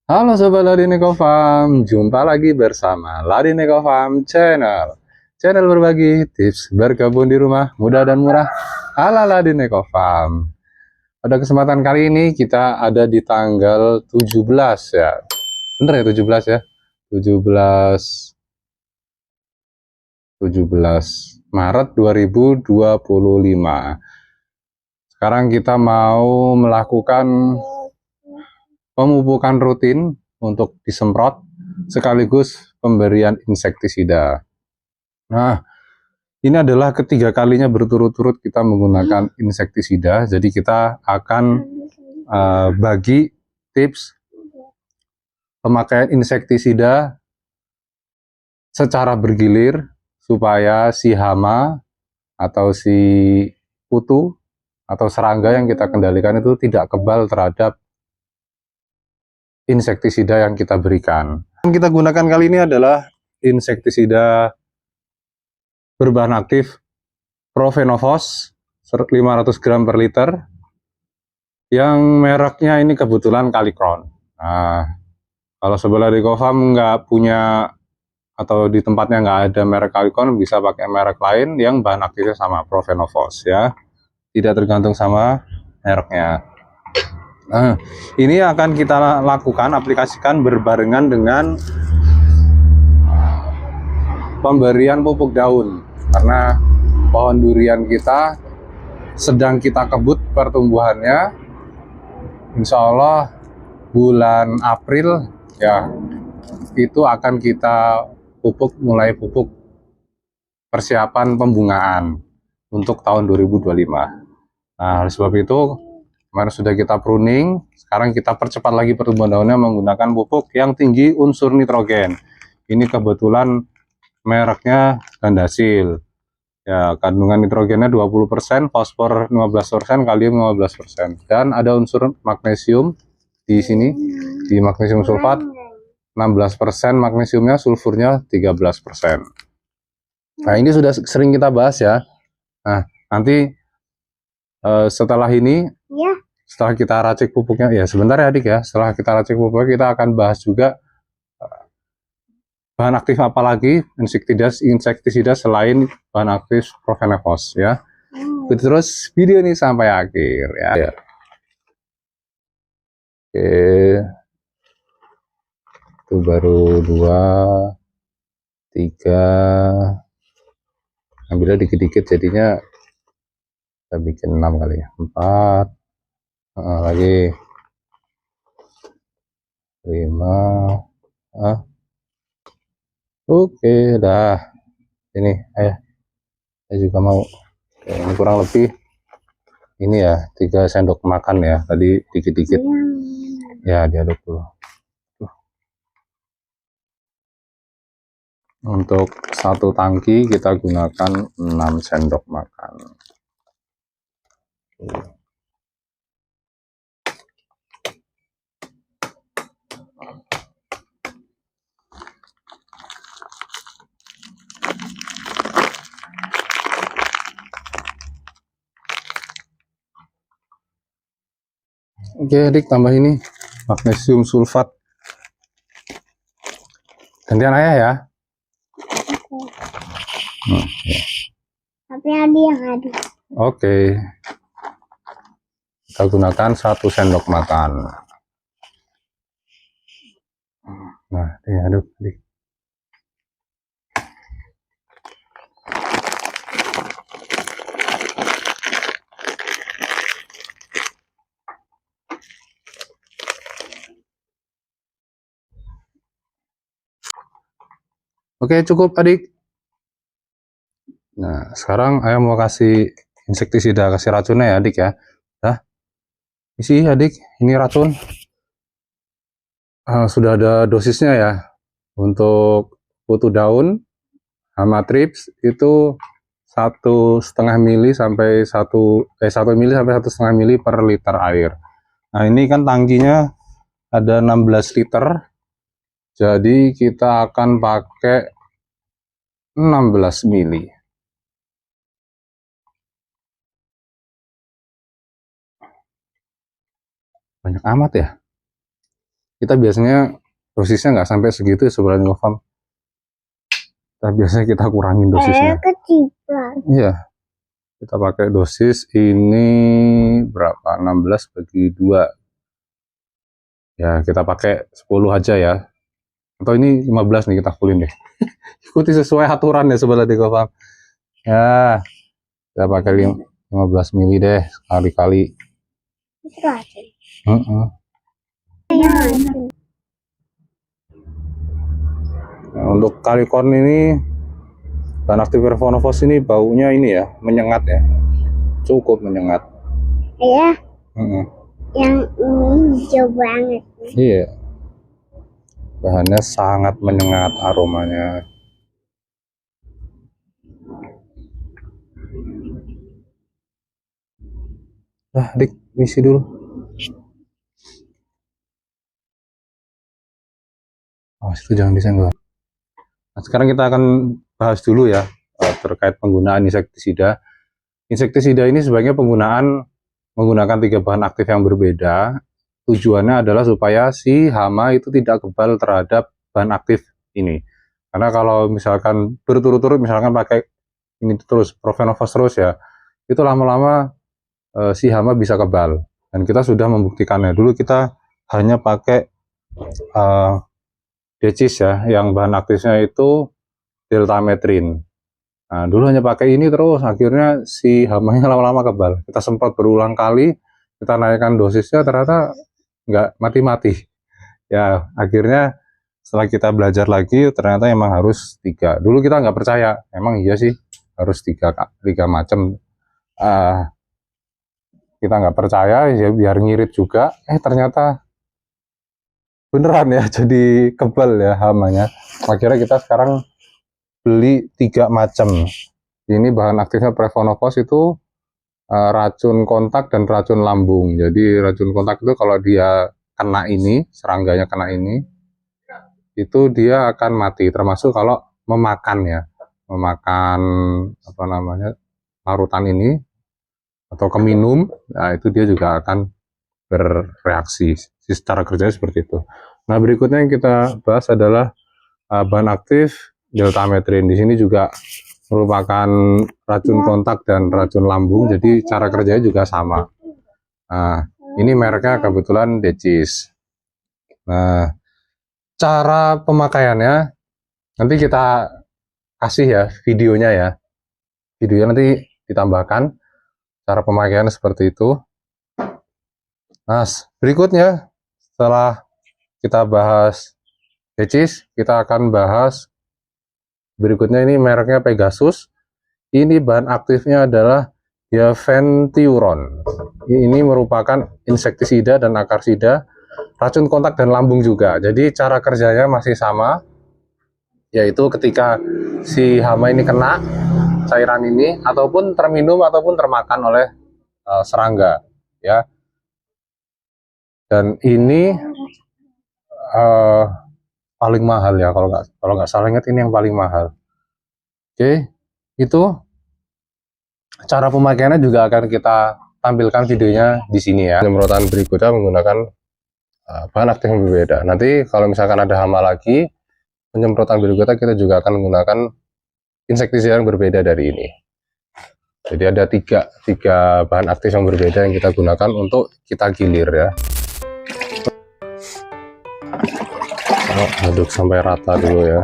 Halo Sobat Ladineko Farm, jumpa lagi bersama Ladineko Farm Channel. Channel berbagi tips berkebun di rumah mudah dan murah ala Ladineko Farm. Pada kesempatan kali ini kita ada di tanggal 17 ya. Bener ya 17 ya? 17 17 Maret 2025. Sekarang kita mau melakukan pemupukan rutin untuk disemprot sekaligus pemberian insektisida. Nah, ini adalah ketiga kalinya berturut-turut kita menggunakan insektisida. Jadi kita akan bagi tips pemakaian insektisida secara bergilir supaya si hama atau si kutu atau serangga yang kita kendalikan itu tidak kebal terhadap insektisida yang kita berikan. Yang kita gunakan kali ini adalah insektisida berbahan aktif Profenovos 500 gram per liter, yang mereknya ini kebetulan Calicron. Nah, kalau sebelah di Covam nggak punya atau di tempatnya nggak ada merek Calicron, bisa pakai merek lain yang bahan aktifnya sama Profenovos ya, tidak tergantung sama mereknya. Nah, ini akan kita lakukan, aplikasikan berbarengan dengan pemberian pupuk daun, karena pohon durian kita sedang kita kebut pertumbuhannya. Insya Allah bulan April ya itu akan kita mulai pupuk persiapan pembungaan untuk tahun 2025. Nah, oleh sebab itu kemarin sudah kita pruning, sekarang kita percepat lagi pertumbuhan daunnya menggunakan pupuk yang tinggi unsur nitrogen. Ini kebetulan mereknya Gandasil. Ya, kandungan nitrogennya 20%, fosfor 15%, kalium 15%. Dan ada unsur magnesium di sini, di magnesium sulfat 16%, magnesiumnya, sulfurnya 13%. Nah, ini sudah sering kita bahas ya. Nah, nanti setelah ini, setelah kita racik pupuknya, ya sebentar ya adik ya, setelah kita racik pupuknya kita akan bahas juga bahan aktif apa lagi insektisida selain bahan aktif Profenovos ya. Ikuti terus video ini sampai akhir ya. Oke, itu baru 2, 3, ambilnya dikit-dikit jadinya kita bikin 6 kali ya, 4, lagi 5, oke dah. Ini saya juga mau. Oke, ini kurang lebih ini ya 3 sendok makan ya, tadi dikit-dikit ya, diaduk dulu. Untuk satu tangki kita gunakan 6 sendok makan. Oke adik, tambah ini magnesium sulfat. Gantian ayah ya. Ya. Tapi ada yang ada. Oke, kita gunakan 1 sendok makan. Nah, aduk adik. Oke, cukup adik. Nah, sekarang ayah mau kasih insektisida, kasih racunnya ya adik ya. Nah, isi adik, ini racun. Sudah ada dosisnya ya. Untuk kutu daun, hama trips itu 1,5 mili sampai 1 mili sampai 1,5 mili per liter air. Nah, ini kan tangkinya ada 16 liter. Jadi kita akan pakai 16 mili. Banyak amat ya. Kita biasanya dosisnya nggak sampai segitu sebenarnya Gofam. Biasanya kita kurangin dosisnya. Kecipratan. Iya, kita pakai dosis ini berapa? 16 bagi 2. Ya, kita pakai 10 aja ya. Atau ini 15 nih, kita fullin deh. Ikuti sesuai aturan ya sebelah di Gofam. Ya, kita pakai 15 mili deh sekali-kali. Itu aja. Nah, untuk kalikorn ini, bahan aktif Perfonofos ini baunya ini ya, menyengat ya. Cukup menyengat. Iya. Yang ini hijau banget. Iya. Bahannya sangat menyengat aromanya. Dik, misi dulu. Oh, itu jangan disenggol. Nah, sekarang kita akan bahas dulu ya terkait penggunaan insektisida. Insektisida ini sebaiknya menggunakan 3 bahan aktif yang berbeda. Tujuannya adalah supaya si hama itu tidak kebal terhadap bahan aktif ini. Karena kalau misalkan berturut-turut, misalkan pakai ini terus, Profenofos terus ya, itu lama-lama si hama bisa kebal. Dan kita sudah membuktikannya. Dulu kita hanya pakai decis ya, yang bahan aktifnya itu deltametrin. Nah, dulu hanya pakai ini terus, akhirnya si hamanya lama-lama kebal. Kita sempat berulang kali, kita naikkan dosisnya, ternyata nggak mati-mati. Ya, akhirnya setelah kita belajar lagi, ternyata emang harus 3. Dulu kita nggak percaya, emang iya sih harus 3 macam. Kita nggak percaya, ya biar ngirit juga. Ternyata beneran ya, jadi kebal ya hamanya. Akhirnya kita sekarang beli 3 macam. Ini bahan aktifnya Prefonofos itu racun kontak dan racun lambung. Jadi racun kontak itu kalau dia kena ini, serangganya kena ini, itu dia akan mati. Termasuk kalau memakan ya, memakan apa namanya larutan ini atau keminum, nah itu dia juga akan bereaksi. Secara kerjanya seperti itu. Nah, berikutnya yang kita bahas adalah bahan aktif deltametrin. Di sini juga merupakan racun kontak dan racun lambung, jadi cara kerjanya juga sama. Nah, ini mereknya kebetulan Decis. Nah, cara pemakaiannya nanti kita kasih ya videonya ya. Videonya nanti ditambahkan cara pemakaiannya seperti itu. Nah, berikutnya setelah kita bahas Decis, kita akan bahas berikutnya. Ini mereknya Pegasus. Ini bahan aktifnya adalah Diaventiuron. Ini merupakan insektisida dan akarsida, racun kontak dan lambung juga. Jadi cara kerjanya masih sama, yaitu ketika si hama ini kena cairan ini, ataupun terminum ataupun termakan oleh serangga, ya. Dan ini paling mahal ya, kalau nggak salah ingat ini yang paling mahal. Oke, itu cara pemakaiannya juga akan kita tampilkan videonya di sini ya. Penyemprotan berikutnya menggunakan bahan aktif yang berbeda. Nanti kalau misalkan ada hama lagi, penyemprotan berikutnya kita juga akan menggunakan insektisida yang berbeda dari ini. Jadi ada tiga bahan aktif yang berbeda yang kita gunakan untuk kita gilir ya. Aduk sampai rata dulu ya.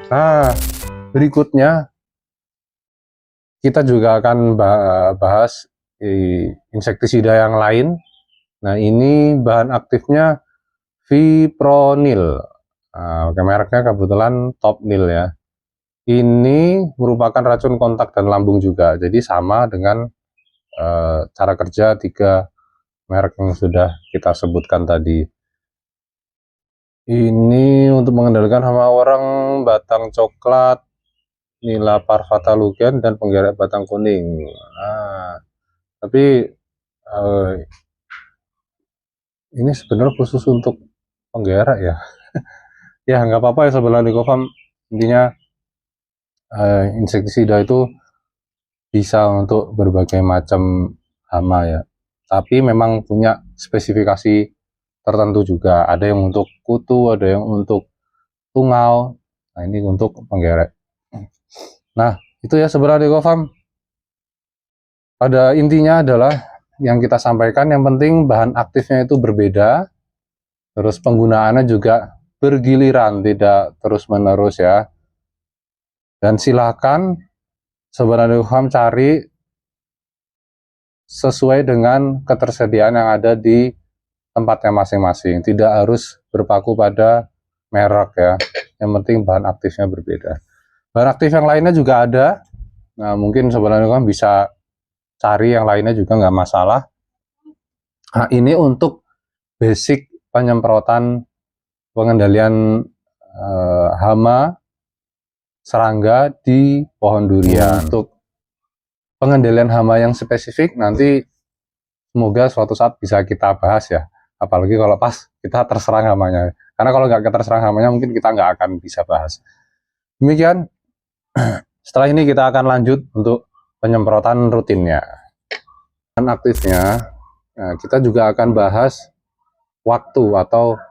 Nah, berikutnya kita juga akan bahas insektisida yang lain. Nah, ini bahan aktifnya Fipronil. Nah, mereknya kebetulan Topnil ya. Ini merupakan racun kontak dan lambung juga. Jadi sama dengan cara kerja 3 merek yang sudah kita sebutkan tadi. Ini untuk mengendalikan hama orang, batang coklat, nila parvatalugen, dan penggerak batang kuning. Nah, tapi ini sebenarnya khusus untuk penggerak ya. Ya nggak apa-apa ya sebelah Nikofam. Intinya insektisida itu bisa untuk berbagai macam hama ya. Tapi memang punya spesifikasi tertentu juga. Ada yang untuk kutu, ada yang untuk tungau. Nah, ini untuk penggerek. Nah, itu ya sebenarnya Gofam. Pada intinya adalah yang kita sampaikan, yang penting bahan aktifnya itu berbeda, terus penggunaannya juga bergiliran, tidak terus-menerus ya. Dan silakan sebenarnya Gofam cari sesuai dengan ketersediaan yang ada di tempatnya masing-masing. Tidak harus berpaku pada merek ya. Yang penting bahan aktifnya berbeda. Bahan aktif yang lainnya juga ada. Nah, mungkin sebenarnya kan bisa cari yang lainnya juga nggak masalah. Nah, ini untuk basic penyemprotan pengendalian hama serangga di pohon durian. Untuk pengendalian hama yang spesifik nanti semoga suatu saat bisa kita bahas ya. Apalagi kalau pas kita terserang hamanya. Karena kalau nggak terserang hamanya mungkin kita nggak akan bisa bahas. Demikian. Setelah ini kita akan lanjut untuk penyemprotan rutinnya. Dan aktifnya, nah, kita juga akan bahas waktu atau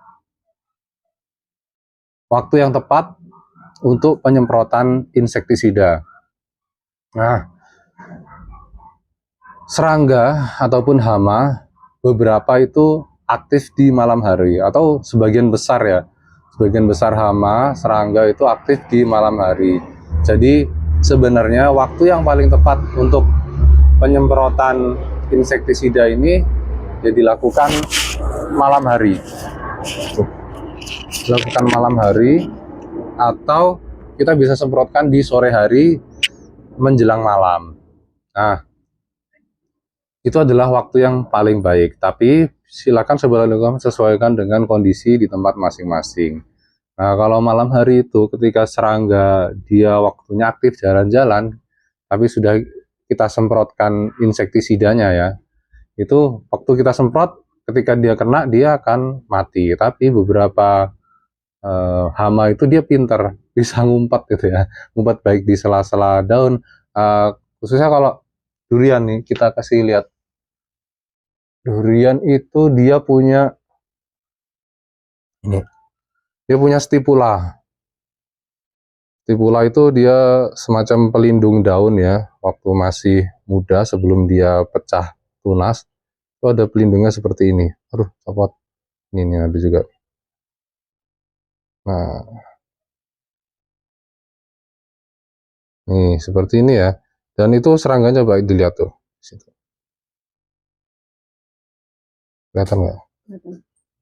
waktu yang tepat untuk penyemprotan insektisida. Nah, serangga ataupun hama beberapa itu aktif di malam hari atau sebagian besar ya. Sebagian besar hama, serangga itu aktif di malam hari. Jadi sebenarnya waktu yang paling tepat untuk penyemprotan insektisida ini ya dilakukan malam hari. Dilakukan malam hari atau kita bisa semprotkan di sore hari menjelang malam. Nah, itu adalah waktu yang paling baik, tapi silakan sebenarnya sesuaikan dengan kondisi di tempat masing-masing. Nah, kalau malam hari itu ketika serangga dia waktunya aktif jalan-jalan, tapi sudah kita semprotkan insektisidanya ya, itu waktu kita semprot ketika dia kena dia akan mati. Tapi beberapa hama itu dia pinter, bisa ngumpet gitu ya, ngumpet baik di sela-sela daun. Khususnya kalau durian nih, kita kasih lihat. Durian itu dia punya ini, dia punya stipula. Stipula itu dia semacam pelindung daun ya, waktu masih muda sebelum dia pecah tunas, itu ada pelindungnya seperti ini. Aduh, copot. Ini ada juga. Nah, nih seperti ini ya. Dan itu serangganya baik dilihat tuh. Situ. Kelihatan nggak?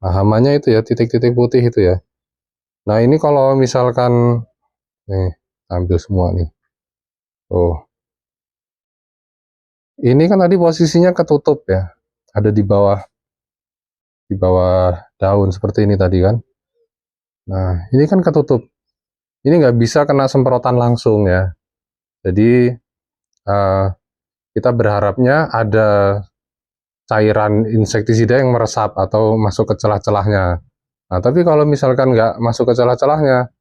Nah, hamanya itu ya, titik-titik putih itu ya. Nah, ini kalau misalkan nih, ambil semua nih. Oh. Ini kan tadi posisinya ketutup ya. Ada di bawah daun seperti ini tadi kan. Nah, ini kan ketutup. Ini nggak bisa kena semprotan langsung ya. Jadi kita berharapnya ada cairan insektisida yang meresap atau masuk ke celah-celahnya. Nah, tapi kalau misalkan nggak masuk ke celah-celahnya,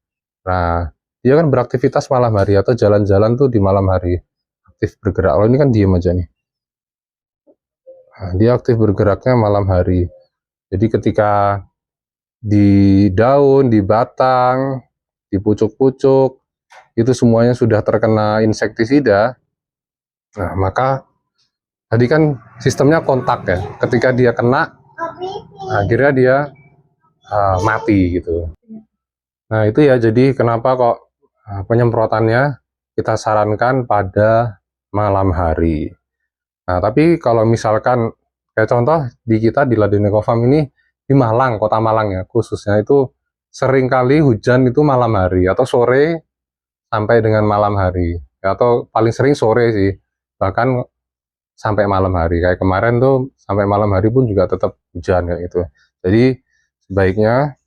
nah dia kan beraktivitas malam hari atau jalan-jalan tuh di malam hari, aktif bergerak. Kalau ini kan diem aja nih. Nah, dia aktif bergeraknya malam hari. Jadi ketika di daun, di batang, di pucuk-pucuk, itu semuanya sudah terkena insektisida. Nah, maka tadi kan sistemnya kontak ya. Ketika dia kena, akhirnya dia mati gitu. Nah, itu ya, jadi kenapa kok penyemprotannya kita sarankan pada malam hari. Nah, tapi kalau misalkan kayak contoh di kita di Ladene Farm ini di Malang, kota Malang ya, khususnya itu seringkali hujan itu malam hari atau sore sampai dengan malam hari. Atau paling sering sore sih. Bahkan sampai malam hari. Kayak kemarin tuh sampai malam hari pun juga tetap hujan kayak gitu. Jadi sebaiknya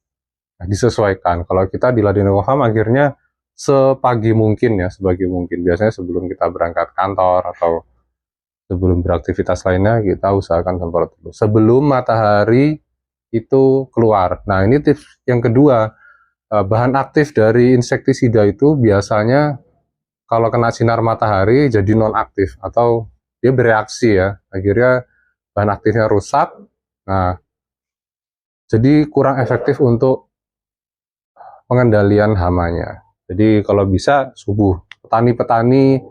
disesuaikan. Kalau kita di Ladene Farm akhirnya sepagi mungkin ya, sebagi mungkin. Biasanya sebelum kita berangkat kantor atau sebelum beraktivitas lainnya kita usahakan semprot dulu sebelum matahari itu keluar. Nah, ini tips yang kedua, bahan aktif dari insektisida itu biasanya kalau kena sinar matahari jadi nonaktif atau dia bereaksi ya, akhirnya bahan aktifnya rusak. Nah, jadi kurang efektif untuk pengendalian hamanya. Jadi kalau bisa subuh, petani-petani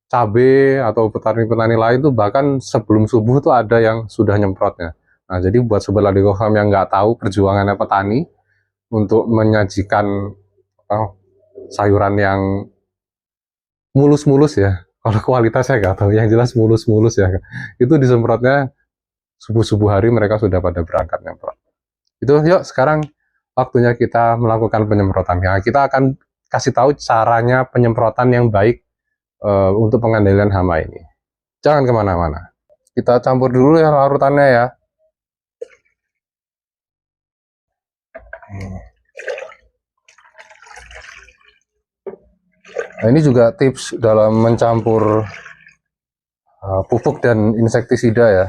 cabai atau petani-petani lain tuh bahkan sebelum subuh tuh ada yang sudah nyemprotnya. Nah, jadi buat sobat Ladeko Farm yang nggak tahu perjuangannya petani untuk menyajikan sayuran yang mulus-mulus ya. Kalau kualitasnya nggak tahu, yang jelas mulus-mulus ya. Itu disemprotnya subuh-subuh hari mereka sudah pada berangkat nyemprot. Itu yuk sekarang waktunya kita melakukan penyemprotan. Ya, kita akan kasih tahu caranya penyemprotan yang baik untuk pengendalian hama ini. Jangan kemana-mana. Kita campur dulu ya larutannya ya. Nah, ini juga tips dalam mencampur pupuk dan insektisida ya.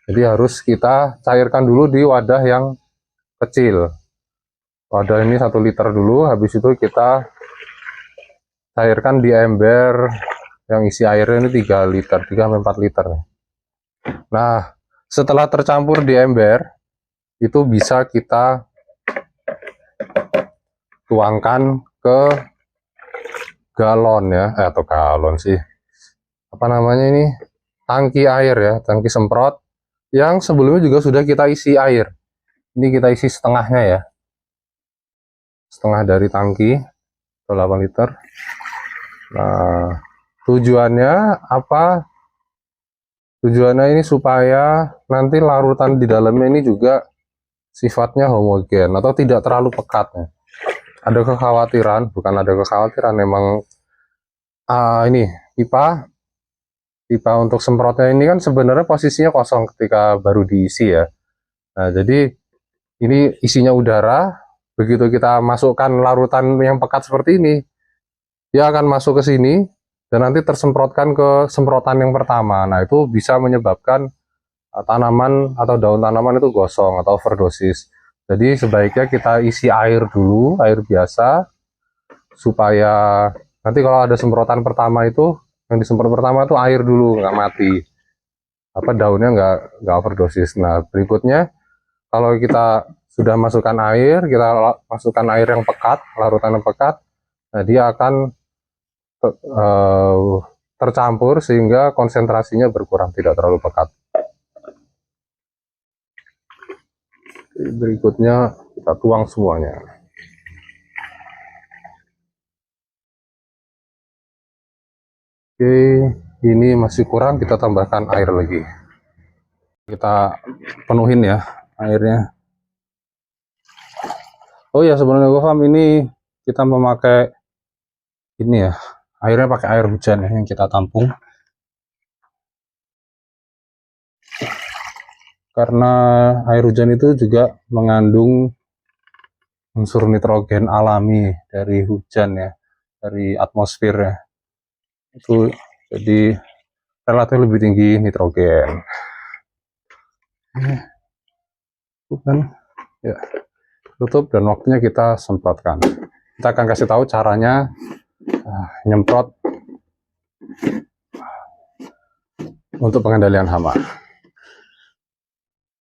Jadi harus kita cairkan dulu di wadah yang kecil. Wadah ini 1 liter dulu, habis itu kita cairkan di ember yang isi airnya ini 3 liter, 3-4 liter. Nah, setelah tercampur di ember, itu bisa kita tuangkan ke galon ya, atau galon sih, apa namanya ini, tangki air ya, tangki semprot, yang sebelumnya juga sudah kita isi air. Ini kita isi setengahnya ya, setengah dari tangki, 8 liter. Nah, tujuannya apa? Tujuannya ini supaya nanti larutan di dalamnya ini juga sifatnya homogen atau tidak terlalu pekat ya. Ada kekhawatiran, bukan ada kekhawatiran, memang ini pipa untuk semprotnya ini kan sebenarnya posisinya kosong ketika baru diisi ya. Nah, jadi ini isinya udara, begitu kita masukkan larutan yang pekat seperti ini, dia akan masuk ke sini dan nanti tersemprotkan ke semprotan yang pertama. Nah, itu bisa menyebabkan tanaman atau daun tanaman itu gosong atau overdosis. Jadi sebaiknya kita isi air dulu, air biasa, supaya nanti kalau ada semprotan pertama itu, yang disemprot pertama itu air dulu, nggak mati, apa daunnya nggak overdosis. Nah, berikutnya kalau kita sudah masukkan air, kita masukkan air yang pekat, larutan yang pekat, nah dia akan tercampur sehingga konsentrasinya berkurang, tidak terlalu pekat. Berikutnya kita tuang semuanya. Oke, ini masih kurang, kita tambahkan air lagi. Kita penuhin ya airnya. Oh ya, sebenarnya GoFarm ini kita memakai ini ya, airnya pakai air hujan ya, yang kita tampung. Karena air hujan itu juga mengandung unsur nitrogen alami dari hujan ya, dari atmosfer ya. Itu jadi relatif lebih tinggi nitrogen. Bukan ya, tutup dan waktunya kita semprotkan. Kita akan kasih tahu caranya nyemprot untuk pengendalian hama.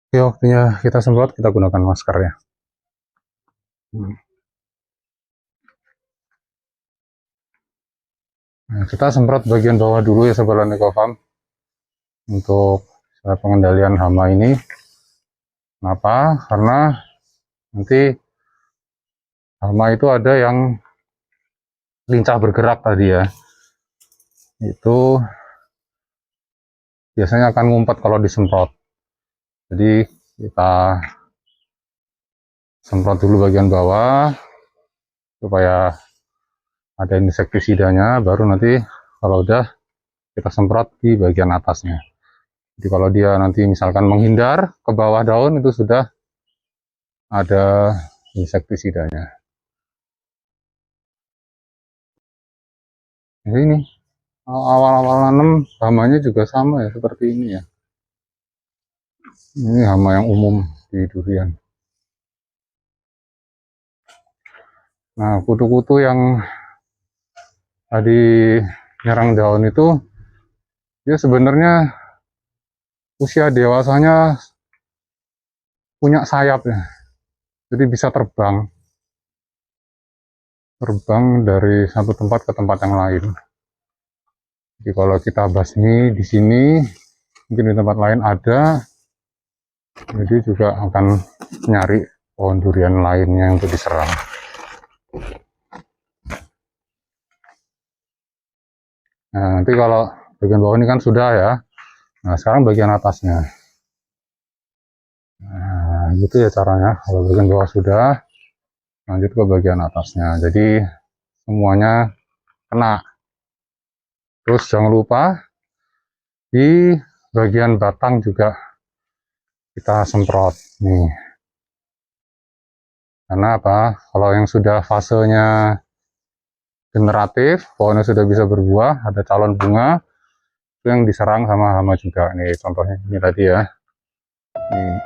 Oke, waktunya kita semprot, kita gunakan masker ya. Nah, kita semprot bagian bawah dulu ya Sobat Ladeko Farm untuk pengendalian hama ini. Kenapa? Karena nanti hama itu ada yang lincah bergerak tadi ya. Itu biasanya akan ngumpet kalau disemprot. Jadi kita semprot dulu bagian bawah supaya ada insektisidanya, baru nanti kalau udah kita semprot di bagian atasnya. Jadi kalau dia nanti misalkan menghindar ke bawah daun, itu sudah ada insektisidanya. Jadi ini awal-awal nanam hamanya juga sama ya, seperti ini ya. Ini hama yang umum di durian. Nah, kutu-kutu yang tadi nyerang daun itu, dia sebenarnya usia dewasanya punya sayap ya, jadi bisa terbang dari satu tempat ke tempat yang lain. Jadi kalau kita basmi di sini, mungkin di tempat lain ada, jadi juga akan nyari pohon durian lainnya untuk diserang. Nah, nanti kalau bagian bawah ini kan sudah ya. Nah, sekarang bagian atasnya. Nah, gitu ya caranya. Kalau bagian bawah sudah, lanjut ke bagian atasnya. Jadi semuanya kena. Terus jangan lupa di bagian batang juga kita semprot nih. Karena apa? Kalau yang sudah fasenya generatif, pohonnya sudah bisa berbuah, ada calon bunga, itu yang diserang sama hama juga. Nih contohnya ini tadi ya. Nih.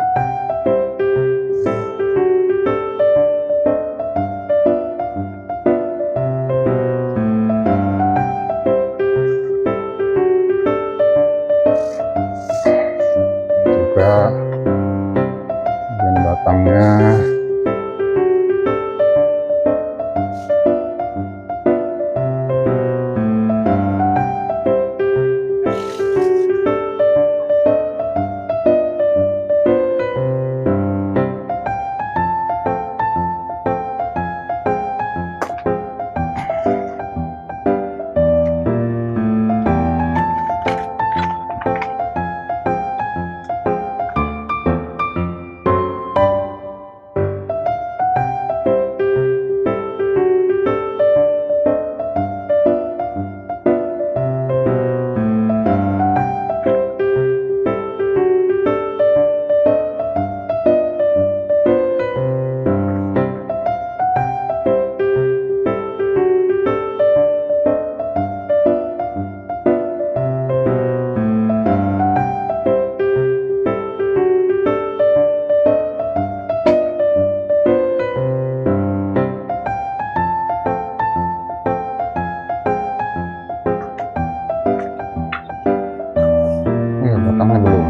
Juga bagian batangnya. Batangnya belum.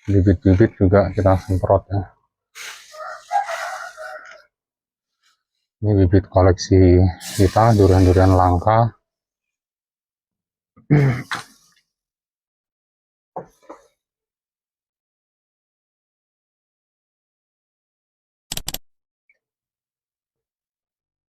Bibit-bibit juga kita semprot ya. Ini bibit koleksi kita, durian-durian langka.